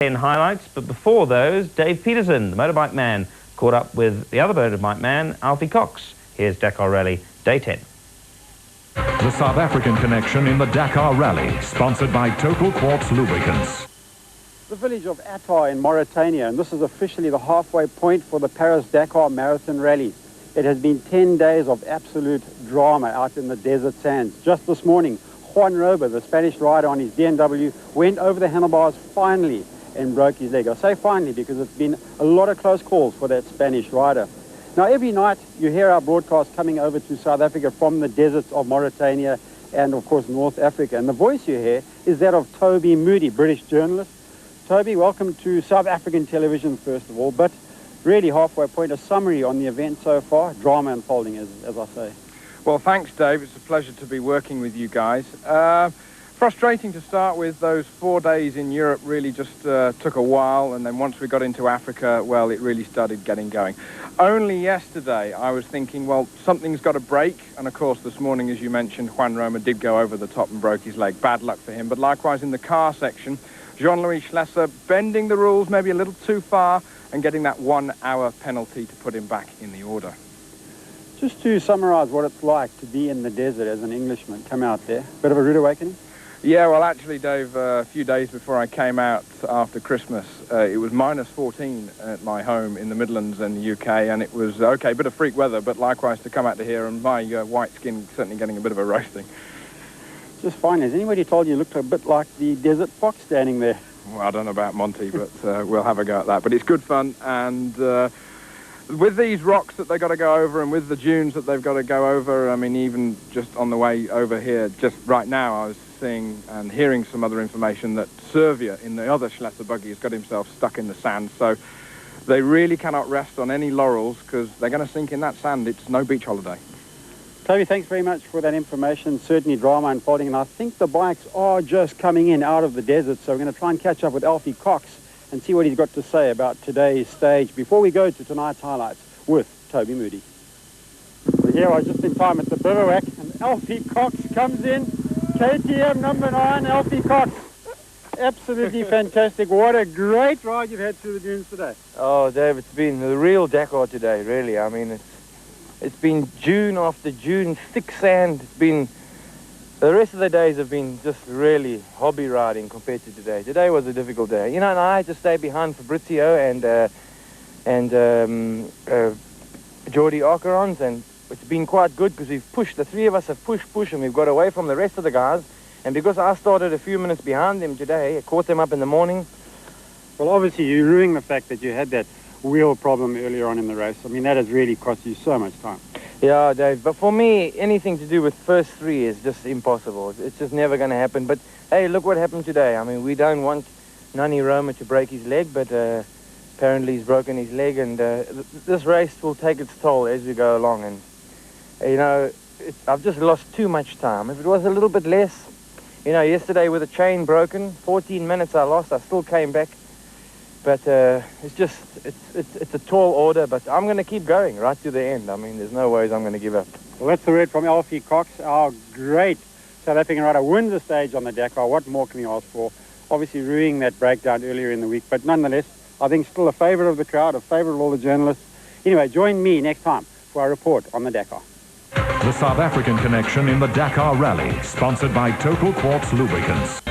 10 highlights, but before those, Dave Peterson, the motorbike man, caught up with the other motorbike man, Alfie Cox. Here's Dakar Rally, Day 10. The South African connection in the Dakar Rally, sponsored by Total Quartz Lubricants. The village of Dakar in Mauritania, and this is officially the halfway point for the Paris-Dakar Marathon Rally. It has been 10 days of absolute drama out in the desert sands. Just this morning, Juan Roba, the Spanish rider on his BMW, went over the handlebars finally and broke his leg. I say finally because it's been a lot of close calls for that Spanish rider. Now, every night you hear our broadcast coming over to South Africa from the deserts of Mauritania and, of course, North Africa. And the voice you hear is that of Toby Moody, British journalist. Toby, welcome to South African television, first of all. But really, halfway point, a summary on the event so far. Drama unfolding, as I say. Well, thanks, Dave. It's a pleasure to be working with you guys. Frustrating to start with. Those 4 days in Europe really just took a while, and then once we got into Africa, well, it really started getting going. Only yesterday I was thinking, well, something's got to break, and of course this morning, as you mentioned, Juan Roma did go over the top and broke his leg. Bad luck for him. But likewise in the car section, Jean-Louis Schlesser bending the rules maybe a little too far and getting that 1 hour penalty to put him back in the order. Just to summarise what it's like to be in the desert as an Englishman, come out there. Bit of a rude awakening? Yeah, well, actually, Dave, a few days before I came out after Christmas, it was -14 at my home in the Midlands in the UK, and it was, okay, a bit of freak weather, but likewise to come out to here, and my white skin certainly getting a bit of a roasting. Just fine. Has anybody told you looked a bit like the desert fox standing there? Well, I don't know about Monty, but we'll have a go at that. But it's good fun, and with these rocks that they've got to go over and with the dunes that they've got to go over, I mean, even just on the way over here, just right now, I was seeing and hearing some other information that Servia in the other Schlesser buggy has got himself stuck in the sand. So they really cannot rest on any laurels because they're going to sink in that sand. It's no beach holiday. Toby, thanks very much for that information. Certainly drama unfolding, and I think the bikes are just coming in out of the desert, so we're going to try and catch up with Alfie Cox and see what he's got to say about today's stage before we go to tonight's highlights with Toby Moody. So here I was just in time at the bivouac, and Alfie Cox comes in. KTM number 9, Alfie Cox. Absolutely fantastic. What a great ride you've had through the dunes today. Oh, Dave, it's been the real Dakar today, really. I mean, it's been dune after dune, thick sand. It's been, the rest of the days have been just really hobby riding compared to today. Today was a difficult day. You know, and I had to stay behind Fabrizio and Jordi Arcarons, and it's been quite good because we've pushed, the three of us have pushed, and we've got away from the rest of the guys. And because I started a few minutes behind them today, I caught them up in the morning. Well, obviously you're ruining the fact that you had that wheel problem earlier on in the race. I mean, that has really cost you so much time. Yeah, Dave, but for me, anything to do with first three is just impossible. It's just never going to happen. But hey, look what happened today. I mean, we don't want Nani Roma to break his leg, but apparently he's broken his leg, and this race will take its toll as we go along. And you know, I've just lost too much time. If it was a little bit less, you know, yesterday with the chain broken, 14 minutes I lost, I still came back. But it's a tall order, but I'm going to keep going right to the end. I mean, there's no ways I'm going to give up. Well, that's the word from Alfie Cox, our great South African rider, wins the stage on the Dakar. What more can we ask for? Obviously ruining that breakdown earlier in the week, but nonetheless, I think still a favourite of the crowd, a favourite of all the journalists. Anyway, join me next time for our report on the Dakar. The South African connection in the Dakar Rally, sponsored by Total Quartz Lubricants.